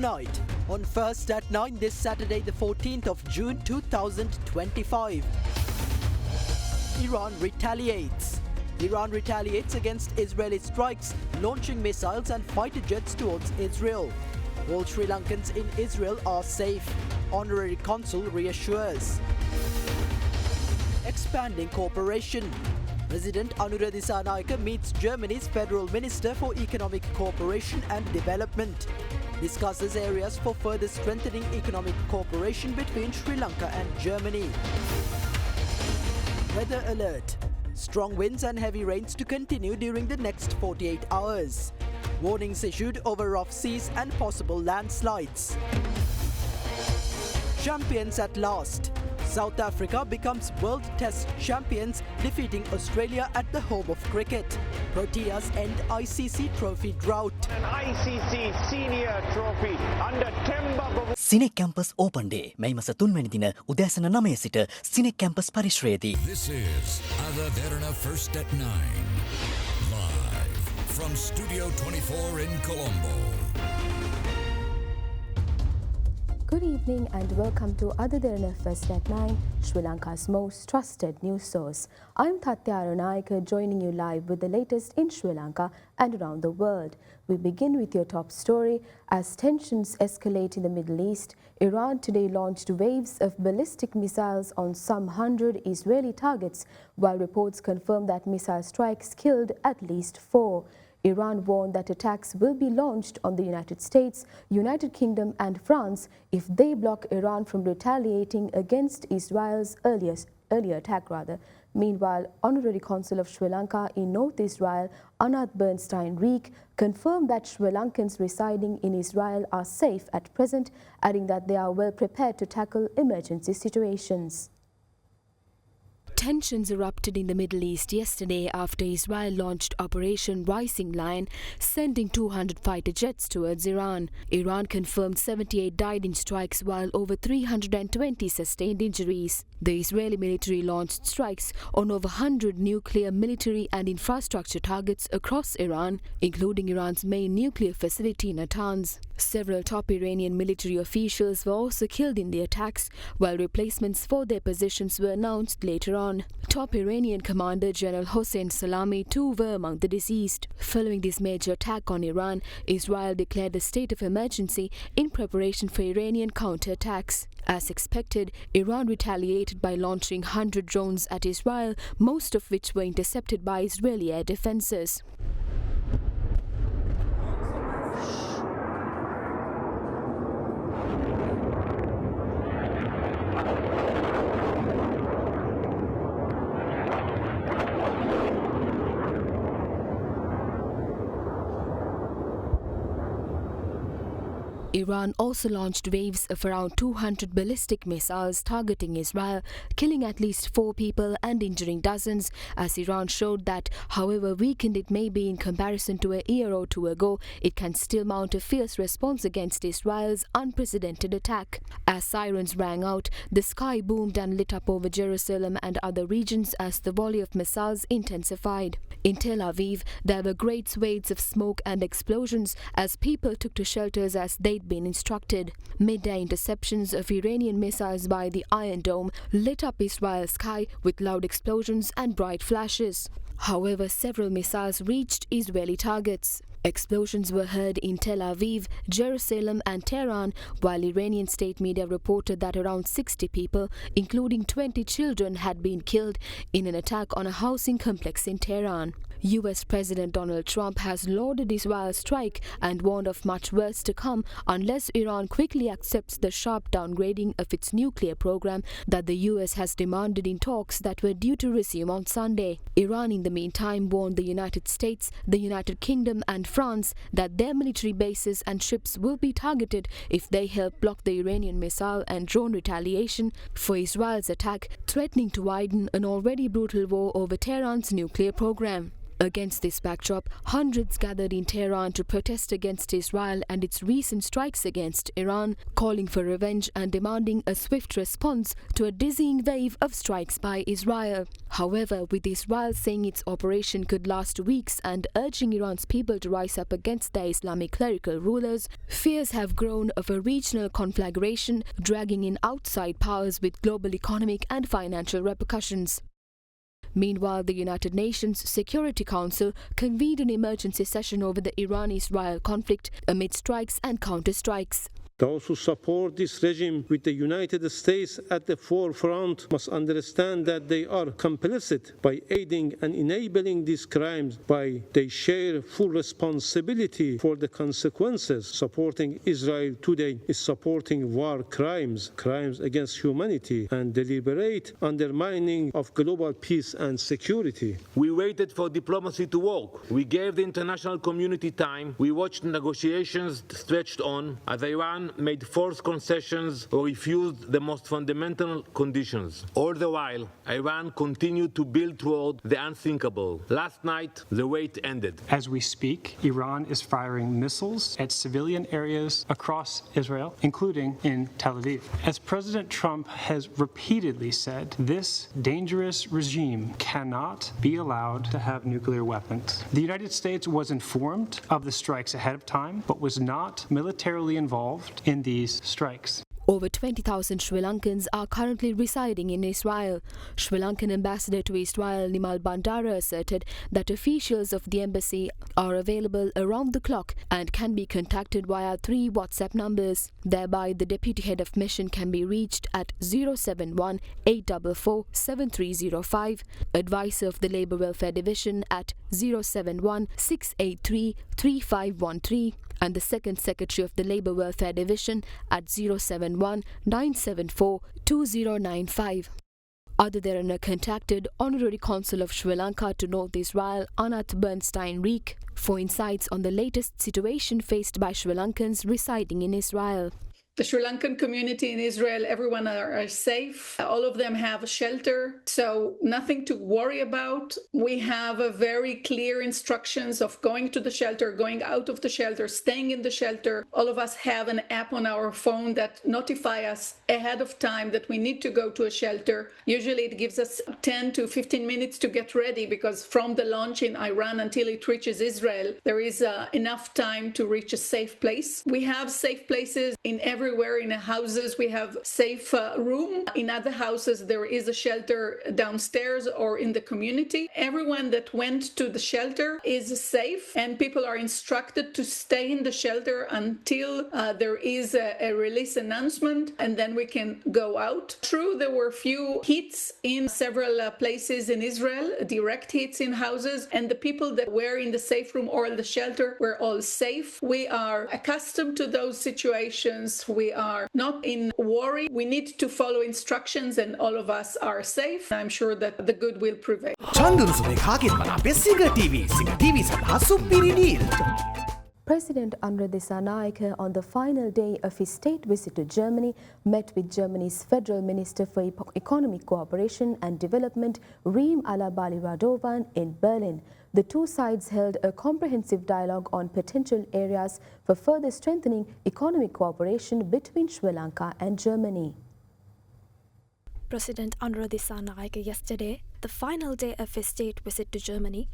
tonight on First at 9 this Saturday the 14th of June 2025. Iran retaliates. Iran retaliates against Israeli strikes, launching missiles and fighter jets towards Israel. All Sri Lankans in Israel are safe, Honorary Consul reassures. Expanding cooperation. President Anura Dissanayake meets Germany's Federal Minister for Economic Cooperation and Development. Discusses areas for further strengthening economic cooperation between Sri Lanka and Germany. Weather alert. Strong winds and heavy rains to continue during the next 48 hours. Warnings issued over rough seas and possible landslides. Champions at last. South Africa becomes World Test champions, defeating Australia at the home of cricket. Proteas end ICC trophy drought. An ICC senior trophy under Temba. Cinec Campus Open Day. May masa 3 වෙනි දින උදෑසන 9 සිට Cinec Campus පරිශ්‍රයේදී. This is Derana First at 9. Live from Studio 24 in Colombo. Good evening and welcome to Derana First at 9, Sri Lanka's most trusted news source. I'm Tatya Aranayaka, joining you live with the latest in Sri Lanka and around the world. We begin with your top story. As tensions escalate in the Middle East, Iran today launched waves of ballistic missiles on some 100 Israeli targets, while reports confirm that missile strikes killed at least 4. Iran warned that attacks will be launched on the United States, United Kingdom and France if they block Iran from retaliating against Israel's earlier attack. Meanwhile, Honorary Consul of Sri Lanka in North Israel, Anat Bernstein-Reek, confirmed that Sri Lankans residing in Israel are safe at present, adding that they are well prepared to tackle emergency situations. Tensions erupted in the Middle East yesterday after Israel launched Operation Rising Lion, sending 200 fighter jets towards Iran. Iran confirmed 78 died in strikes while over 320 sustained injuries. The Israeli military launched strikes on over 100 nuclear, military and infrastructure targets across Iran, including Iran's main nuclear facility in Natanz. Several top Iranian military officials were also killed in the attacks, while replacements for their positions were announced later on. Top Iranian Commander General Hossein Salami too were among the deceased. Following this major attack on Iran, Israel declared a state of emergency in preparation for Iranian counterattacks. As expected, Iran retaliated by launching 100 drones at Israel, most of which were intercepted by Israeli air defenses. Iran also launched waves of around 200 ballistic missiles targeting Israel, killing at least 4 people and injuring dozens, as Iran showed that, however weakened it may be in comparison to a year or two ago, it can still mount a fierce response against Israel's unprecedented attack. As sirens rang out, the sky boomed and lit up over Jerusalem and other regions as the volley of missiles intensified. In Tel Aviv, there were great swathes of smoke and explosions as people took to shelters as they'd been instructed. Midday interceptions of Iranian missiles by the Iron Dome lit up Israel's sky with loud explosions and bright flashes. However, several missiles reached Israeli targets. Explosions were heard in Tel Aviv, Jerusalem and Tehran, while Iranian state media reported that around 60 people, including 20 children, had been killed in an attack on a housing complex in Tehran. US President Donald Trump has lauded Israel's strike and warned of much worse to come unless Iran quickly accepts the sharp downgrading of its nuclear program that the US has demanded in talks that were due to resume on Sunday. Iran, in the meantime, warned the United States, the United Kingdom and France that their military bases and ships will be targeted if they help block the Iranian missile and drone retaliation for Israel's attack, threatening to widen an already brutal war over Tehran's nuclear program. Against this backdrop, hundreds gathered in Tehran to protest against Israel and its recent strikes against Iran, calling for revenge and demanding a swift response to a dizzying wave of strikes by Israel. However, with Israel saying its operation could last weeks and urging Iran's people to rise up against their Islamic clerical rulers, fears have grown of a regional conflagration dragging in outside powers with global economic and financial repercussions. Meanwhile, the United Nations Security Council convened an emergency session over the Iran-Israel conflict amid strikes and counter-strikes. Those who support this regime with the United States at the forefront must understand that they are complicit by aiding and enabling these crimes, by they share full responsibility for the consequences. Supporting Israel today is supporting war crimes, crimes against humanity, and deliberate undermining of global peace and security. We waited for diplomacy to work. We gave the international community time. We watched negotiations stretched on as Iran made forced concessions or refused the most fundamental conditions. All the while, Iran continued to build toward the unthinkable. Last night, the wait ended. As we speak, Iran is firing missiles at civilian areas across Israel, including in Tel Aviv. As President Trump has repeatedly said, this dangerous regime cannot be allowed to have nuclear weapons. The United States was informed of the strikes ahead of time, but was not militarily involved in these strikes. Over 20,000 Sri Lankans are currently residing in Israel. Sri Lankan ambassador to Israel Nimal Bandara asserted that officials of the embassy are available around the clock and can be contacted via 3 WhatsApp numbers. Thereby, the deputy head of mission can be reached at 071 844 7305, advisor of the Labour Welfare Division at 071 683 3513, and the second secretary of the Labour Welfare Division at 071 974 2095. Other Derana contacted Honorary Consul of Sri Lanka to North Israel, Anat Bernstein-Reek, for insights on the latest situation faced by Sri Lankans residing in Israel. The Sri Lankan community in Israel, everyone are safe. All of them have a shelter, so nothing to worry about. We have a very clear instructions of going to the shelter, going out of the shelter, staying in the shelter. All of us have an app on our phone that notify us ahead of time that we need to go to a shelter. Usually it gives us 10 to 15 minutes to get ready, because from the launch in Iran until it reaches Israel, there is enough time to reach a safe place. We have safe places everywhere. In houses, we have safe room. In other houses, there is a shelter downstairs or in the community. Everyone that went to the shelter is safe, and people are instructed to stay in the shelter until there is a release announcement, and then we can go out. True, there were few hits in several places in Israel, direct hits in houses, and the people that were in the safe room or the shelter were all safe. We are accustomed to those situations. We are not in worry. We need to follow instructions, and all of us are safe. I'm sure that the good will prevail. President Andra Dissanayake, on the final day of his state visit to Germany, met with Germany's Federal Minister for Economic Cooperation and Development, Reem Alabali Radovan, in Berlin. The two sides held a comprehensive dialogue on potential areas for further strengthening economic cooperation between Sri Lanka and Germany. President Andra Dissanayake yesterday, the final day of his state visit to Germany,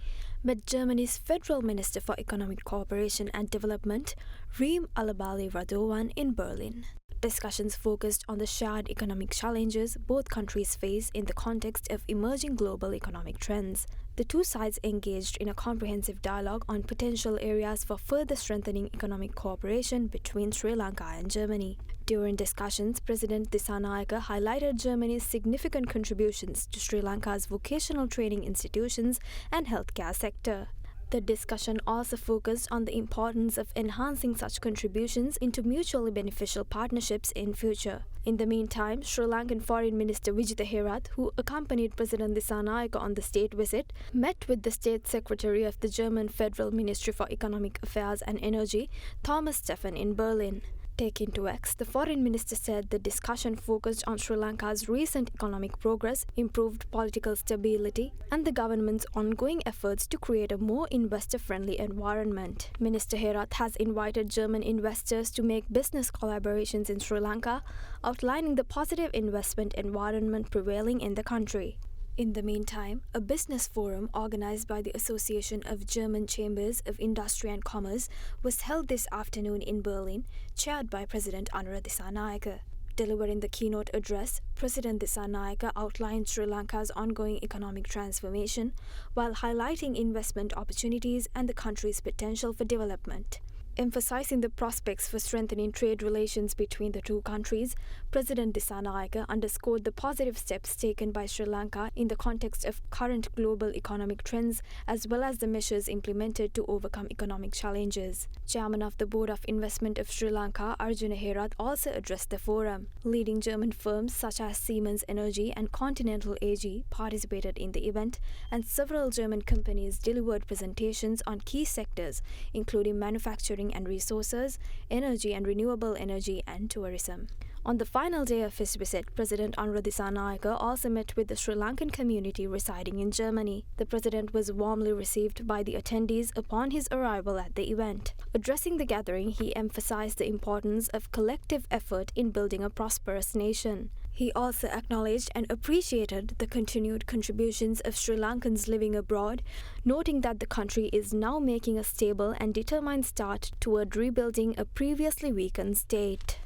met Germany's Federal Minister for Economic Cooperation and Development, Reem Alabali Radovan, in Berlin. Discussions focused on the shared economic challenges both countries face in the context of emerging global economic trends. The two sides engaged in a comprehensive dialogue on potential areas for further strengthening economic cooperation between Sri Lanka and Germany. During discussions, President Dissanayake highlighted Germany's significant contributions to Sri Lanka's vocational training institutions and healthcare sector. The discussion also focused on the importance of enhancing such contributions into mutually beneficial partnerships in future. In the meantime, Sri Lankan Foreign Minister Vijitha Herath, who accompanied President Dissanayake on the state visit, met with the State Secretary of the German Federal Ministry for Economic Affairs and Energy, Thomas Steffen, in Berlin. Taking to X, the foreign minister said the discussion focused on Sri Lanka's recent economic progress, improved political stability, and the government's ongoing efforts to create a more investor-friendly environment. Minister Herath has invited German investors to make business collaborations in Sri Lanka, outlining the positive investment environment prevailing in the country. In the meantime, a business forum organized by the Association of German Chambers of Industry and Commerce was held this afternoon in Berlin, chaired by President Anura Dissanayake. Delivering the keynote address, President Dissanayake outlined Sri Lanka's ongoing economic transformation while highlighting investment opportunities and the country's potential for development. Emphasizing the prospects for strengthening trade relations between the two countries, President Dissanayake underscored the positive steps taken by Sri Lanka in the context of current global economic trends, as well as the measures implemented to overcome economic challenges. Chairman of the Board of Investment of Sri Lanka, Arjuna Herath, also addressed the forum. Leading German firms such as Siemens Energy and Continental AG participated in the event, and several German companies delivered presentations on key sectors, including manufacturing and resources, energy and renewable energy, and tourism. On the final day of his visit, President Anura Dissanayake also met with the Sri Lankan community residing in Germany. The president was warmly received by the attendees upon his arrival at the event. Addressing the gathering, he emphasized the importance of collective effort in building a prosperous nation. He also acknowledged and appreciated the continued contributions of Sri Lankans living abroad, noting that the country is now making a stable and determined start toward rebuilding a previously weakened state.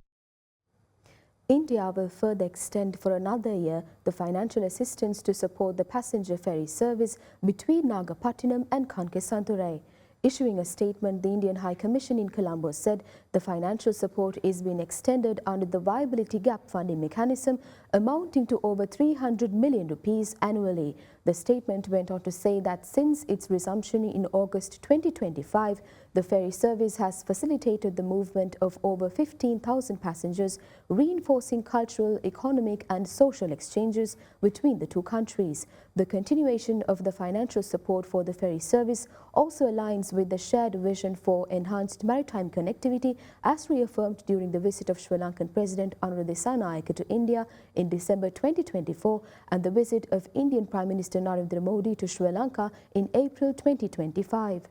India will further extend for another year the financial assistance to support the passenger ferry service between Nagapattinam and Kankesanturai. Issuing a statement, the Indian High Commission in Colombo said the financial support is being extended under the Viability Gap Funding Mechanism, amounting to over 300 million rupees annually. The statement went on to say that since its resumption in August 2025, the ferry service has facilitated the movement of over 15,000 passengers, reinforcing cultural, economic and social exchanges between the two countries. The continuation of the financial support for the ferry service also aligns with the shared vision for enhanced maritime connectivity, as reaffirmed during the visit of Sri Lankan President Anura Dissanayake to India in December 2024 and the visit of Indian Prime Minister Narendra Modi to Sri Lanka in April 2025.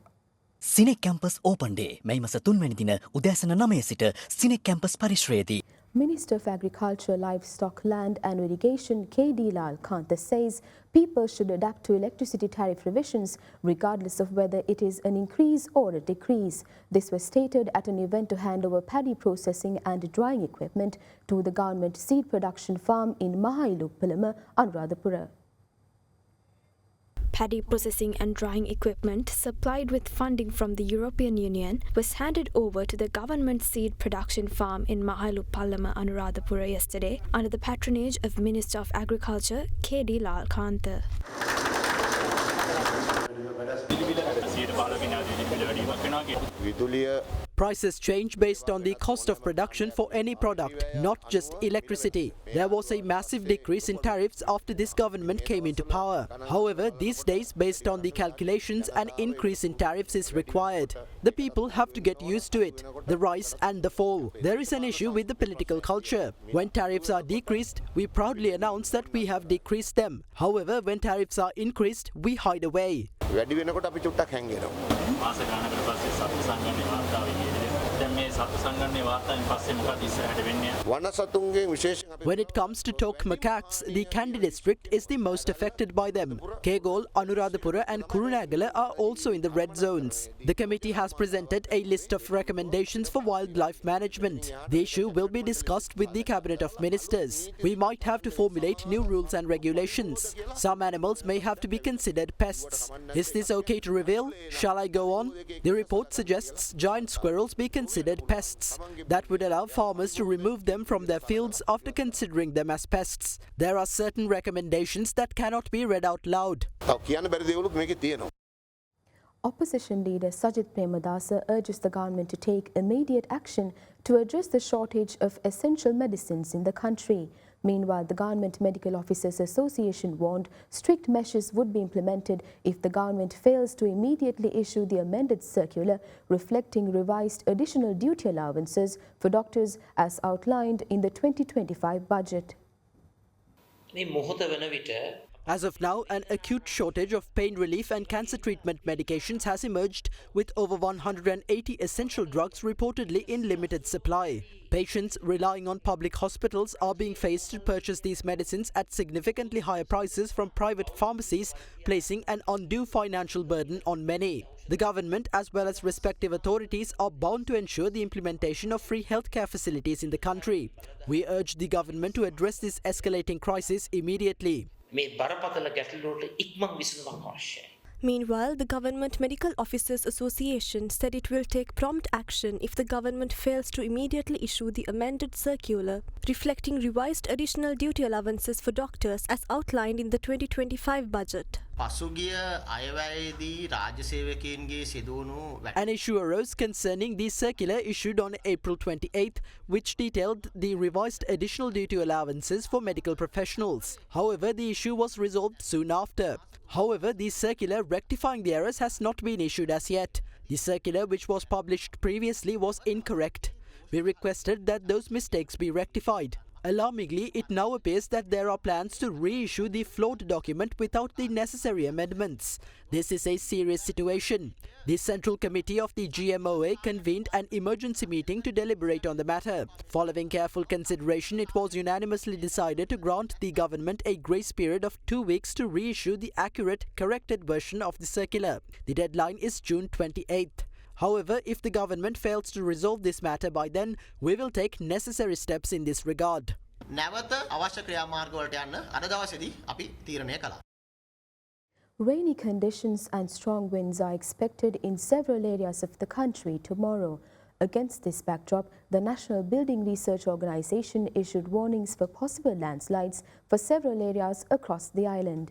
SINEC campus open day මැයි මස 3 වැනි දින උදෑසන 9 සිට SINEC campus පරිශ්‍රයේදී Minister of Agriculture, Livestock, Land and Irrigation K.D. Kanta says people should adapt to electricity tariff revisions regardless of whether it is an increase or a decrease. This was stated at an event to hand over paddy processing and drying equipment to the government seed production farm in Mahailuppalama, Anuradhapura. Paddy processing and drying equipment supplied with funding from the European Union was handed over to the government seed production farm in Mahailuppalama, Anuradhapura yesterday under the patronage of Minister of Agriculture K.D. Kanta. Prices change based on the cost of production for any product, not just electricity. There was a massive decrease in tariffs after this government came into power. However, these days, based on the calculations, an increase in tariffs is required. The people have to get used to it, the rise and the fall. There is an issue with the political culture. When tariffs are decreased, we proudly announce that we have decreased them. However, when tariffs are increased, we hide away. When it comes to talk macaques, the Kandy district is the most affected by them. Kegol, Anuradhapura and Kurunegala are also in the red zones. The committee has presented a list of recommendations for wildlife management. The issue will be discussed with the Cabinet of Ministers. We might have to formulate new rules and regulations. Some animals may have to be considered pests. Is this okay to reveal? Shall I go on? The report suggests giant squirrels be considered pests. That would allow farmers to remove them from their fields after considering them as pests. There are certain recommendations that cannot be read out loud. Opposition leader Sajith Premadasa urges the government to take immediate action to address the shortage of essential medicines in the country. Meanwhile, the Government Medical Officers Association warned strict measures would be implemented if the government fails to immediately issue the amended circular reflecting revised additional duty allowances for doctors as outlined in the 2025 budget. As of now, an acute shortage of pain relief and cancer treatment medications has emerged, with over 180 essential drugs reportedly in limited supply. Patients relying on public hospitals are being faced to purchase these medicines at significantly higher prices from private pharmacies, placing an undue financial burden on many. The government as well as respective authorities are bound to ensure the implementation of free healthcare facilities in the country. We urge the government to address this escalating crisis immediately. Meanwhile, the Government Medical Officers Association said it will take prompt action if the government fails to immediately issue the amended circular reflecting revised additional duty allowances for doctors as outlined in the 2025 budget. An issue arose concerning the circular issued on April 28th, which detailed the revised additional duty allowances for medical professionals. However, the issue was resolved soon after. However, the circular rectifying the errors has not been issued as yet. The circular, which was published previously, was incorrect. We requested that those mistakes be rectified. Alarmingly, it now appears that there are plans to reissue the flawed document without the necessary amendments. This is a serious situation. The Central Committee of the GMOA convened an emergency meeting to deliberate on the matter. Following careful consideration, it was unanimously decided to grant the government a grace period of 2 weeks to reissue the accurate, corrected version of the circular. The deadline is June 28th. However, if the government fails to resolve this matter by then, we will take necessary steps in this regard. Rainy conditions and strong winds are expected in several areas of the country tomorrow. Against this backdrop, the National Building Research Organisation issued warnings for possible landslides for several areas across the island.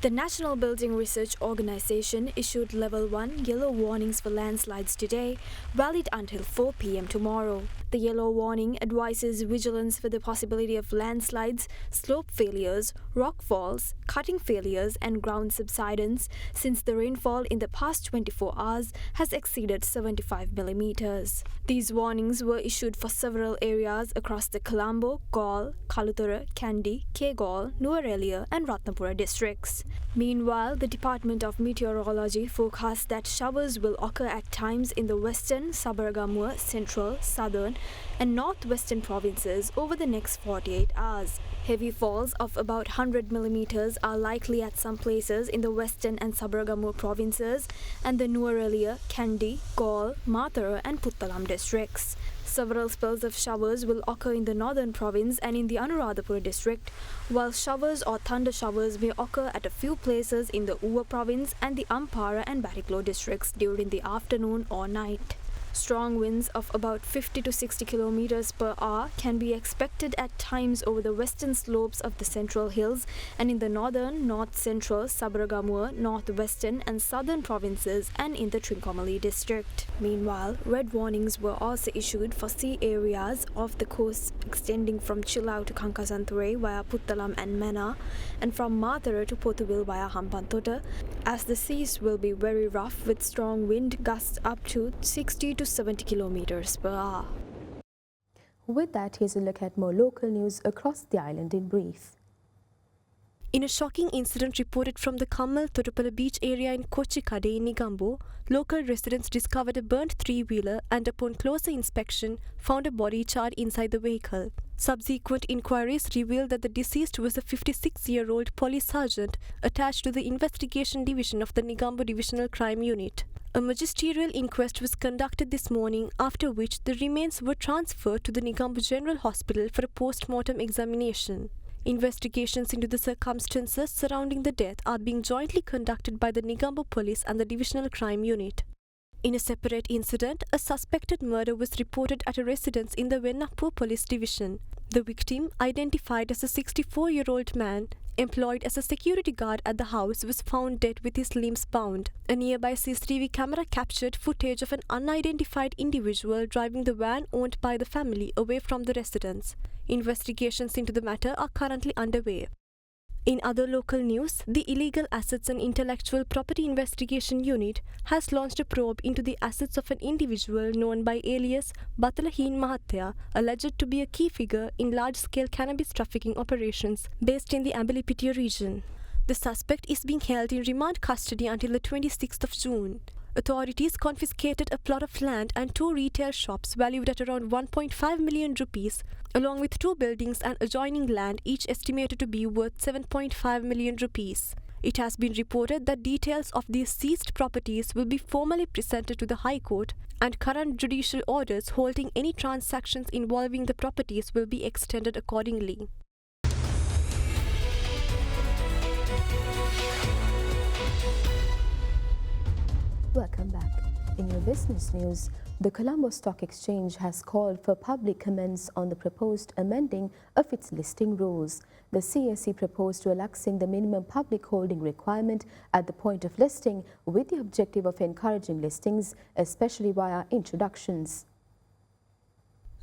The National Building Research Organisation issued Level 1 yellow warnings for landslides today, valid until 4 p.m. tomorrow. The yellow warning advises vigilance for the possibility of landslides, slope failures, rock falls, cutting failures and ground subsidence since the rainfall in the past 24 hours has exceeded 75 millimeters. These warnings were issued for several areas across the Colombo, Galle, Kaluthura, Kandy, Kegalle, Nuwara and Ratnapura districts. Meanwhile, the Department of Meteorology forecasts that showers will occur at times in the western, Sabaragamuwa, central, southern and northwestern provinces over the next 48 hours. Heavy falls of about 100 millimeters are likely at some places in the western and Sabaragamuwa provinces and the Nuwara, Kandy, Galle, Mathura and Puttalam districts. Several spells of showers will occur in the northern province and in the Anuradhapura district, while showers or thunder showers may occur at a few places in the Uva province and the Ampara and Bariklo districts during the afternoon or night. Strong winds of about 50 to 60 kilometers per hour can be expected at times over the western slopes of the Central Hills and in the northern, north-central, Sabaragamuwa, northwestern and southern provinces and in the Trincomalee district. Meanwhile, red warnings were also issued for sea areas off the coast extending from Chilao to Kankasanthurei via Puttalam and Mena and from Mathura to Pothuwil via Hampantota, as the seas will be very rough with strong wind gusts up to 60 to 70 kilometers per hour. With that, here's a look at more local news across the island in brief. In a shocking incident reported from the Kammal Thotapala beach area in Kochikade in Negombo, local residents discovered a burnt three-wheeler and upon closer inspection found a body charred inside the vehicle. Subsequent inquiries revealed that the deceased was a 56-year-old police sergeant attached to the investigation division of the Negombo Divisional Crime Unit. A magisterial inquest was conducted this morning, after which the remains were transferred to the Negombo General Hospital for a post-mortem examination. Investigations into the circumstances surrounding the death are being jointly conducted by the Negombo Police and the Divisional Crime Unit. In a separate incident, a suspected murder was reported at a residence in the Vennapur Police Division. The victim, identified as a 64-year-old man, employed as a security guard at the house, was found dead with his limbs bound. A nearby CCTV camera captured footage of an unidentified individual driving the van owned by the family away from the residence. Investigations into the matter are currently underway. In other local news, the Illegal Assets and Intellectual Property Investigation Unit has launched a probe into the assets of an individual known by alias Batalahin Mahathya, alleged to be a key figure in large-scale cannabis trafficking operations based in the Ambalipitia region. The suspect is being held in remand custody until the 26th of June. Authorities confiscated a plot of land and 2 retail shops valued at around 1.5 million rupees, along with 2 buildings and adjoining land, each estimated to be worth 7.5 million rupees. It has been reported that details of these seized properties will be formally presented to the High Court, and current judicial orders holding any transactions involving the properties will be extended accordingly. Welcome back. In your business news, the Colombo Stock Exchange has called for public comments on the proposed amending of its listing rules. The CSE proposed relaxing the minimum public holding requirement at the point of listing with the objective of encouraging listings, especially via introductions.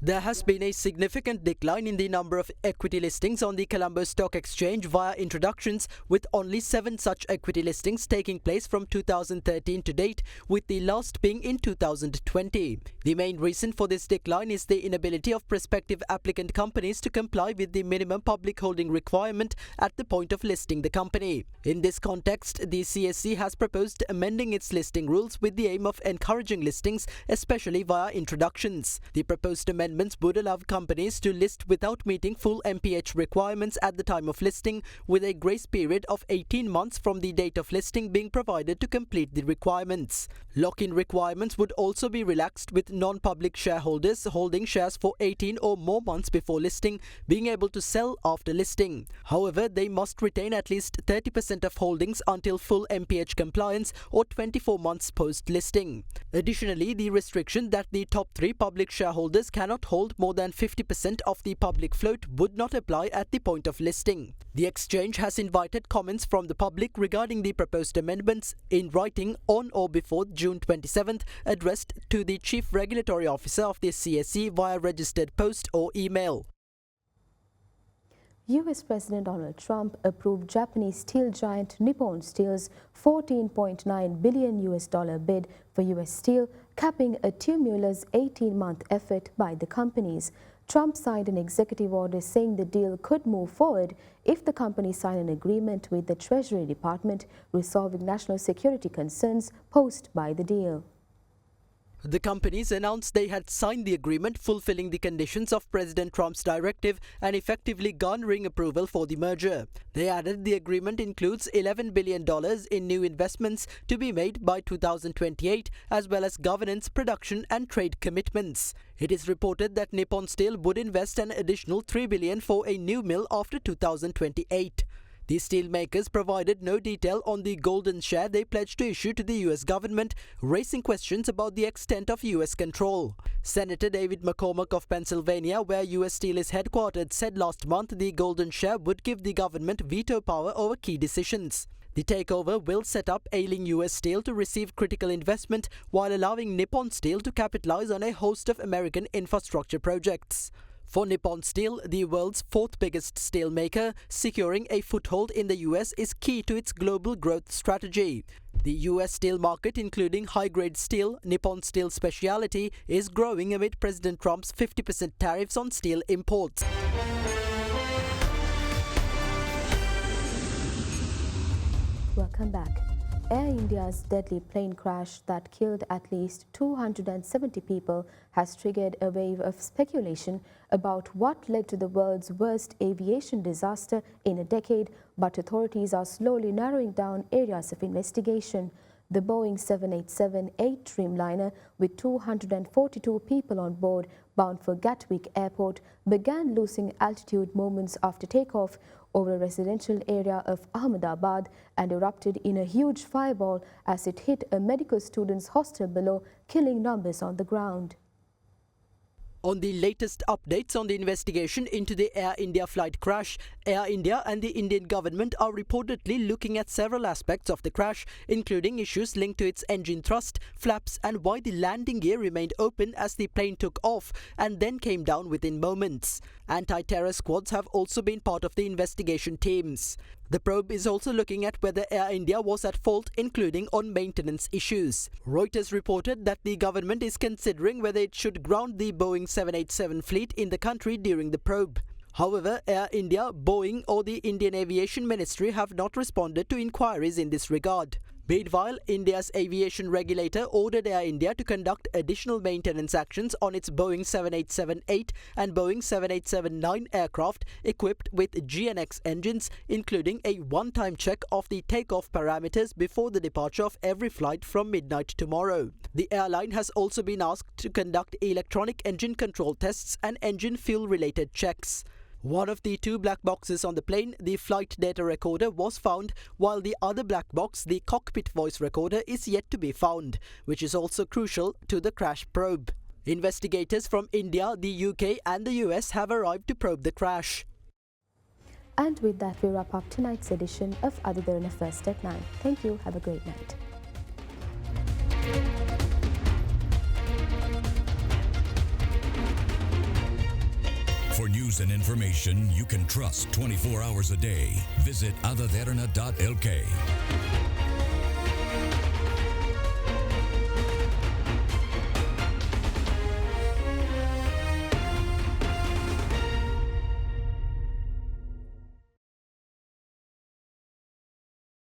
There has been a significant decline in the number of equity listings on the Colombo Stock Exchange via introductions, with only 7 such equity listings taking place from 2013 to date, with the last being in 2020. The main reason for this decline is the inability of prospective applicant companies to comply with the minimum public holding requirement at the point of listing the company. In this context, the CSE has proposed amending its listing rules with the aim of encouraging listings, especially via introductions. The proposed amendments would allow companies to list without meeting full MPH requirements at the time of listing, with a grace period of 18 months from the date of listing being provided to complete the requirements. Lock-in requirements would also be relaxed, with non-public shareholders holding shares for 18 or more months before listing being able to sell after listing. However, they must retain at least 30% of holdings until full MPH compliance or 24 months post-listing. Additionally, the restriction that the top 3 public shareholders cannot hold more than 50% of the public float would not apply at the point of listing. The exchange has invited comments from the public regarding the proposed amendments in writing on or before June 27th, addressed to the Chief Regulatory Officer of the CSE via registered post or email. US President Donald Trump approved Japanese steel giant Nippon Steel's $14.9 billion bid for US Steel, capping a tumultuous 18-month effort by the companies. Trump signed an executive order saying the deal could move forward if the company signed an agreement with the Treasury Department resolving national security concerns posed by the deal. The companies announced they had signed the agreement, fulfilling the conditions of President Trump's directive and effectively garnering approval for the merger. They added the agreement includes $11 billion in new investments to be made by 2028, as well as governance, production and trade commitments. It is reported that Nippon Steel would invest an additional $3 billion for a new mill after 2028. The steelmakers provided no detail on the golden share they pledged to issue to the US government, raising questions about the extent of US control. Senator David McCormack of Pennsylvania, where US Steel is headquartered, said last month the golden share would give the government veto power over key decisions. The takeover will set up ailing US Steel to receive critical investment while allowing Nippon Steel to capitalize on a host of American infrastructure projects. For Nippon Steel, the world's 4th biggest steelmaker, securing a foothold in the US is key to its global growth strategy. The US steel market, including high-grade steel, Nippon Steel specialty, is growing amid President Trump's 50% tariffs on steel imports. Welcome back. Air India's deadly plane crash that killed at least 270 people has triggered a wave of speculation about what led to the world's worst aviation disaster in a decade, but authorities are slowly narrowing down areas of investigation. The Boeing 787-8 Dreamliner, with 242 people on board bound for Gatwick Airport, began losing altitude moments after takeoff over a residential area of Ahmedabad and erupted in a huge fireball as it hit a medical students' hostel below, killing numbers on the ground. On the latest updates on the investigation into the Air India flight crash, Air India and the Indian government are reportedly looking at several aspects of the crash, including issues linked to its engine thrust, flaps and why the landing gear remained open as the plane took off and then came down within moments. Anti-terror squads have also been part of the investigation teams. The probe is also looking at whether Air India was at fault, including on maintenance issues. Reuters reported that the government is considering whether it should ground the Boeing 787 fleet in the country during the probe. However, Air India, Boeing or the Indian Aviation Ministry have not responded to inquiries in this regard. Meanwhile, India's aviation regulator ordered Air India to conduct additional maintenance actions on its Boeing 787-8 and Boeing 787-9 aircraft equipped with GNX engines, including a one-time check of the takeoff parameters before the departure of every flight from midnight tomorrow. The airline has also been asked to conduct electronic engine control tests and engine fuel-related checks. One of the two black boxes on the plane, the flight data recorder, was found, while the other black box, the cockpit voice recorder, is yet to be found, which is also crucial to the crash probe. Investigators from India, the UK and the US have arrived to probe the crash. And with that, we wrap up tonight's edition of Ada Derana First at 9. Thank you. Have a great night. For news and information you can trust 24 hours a day, visit adaderana.lk.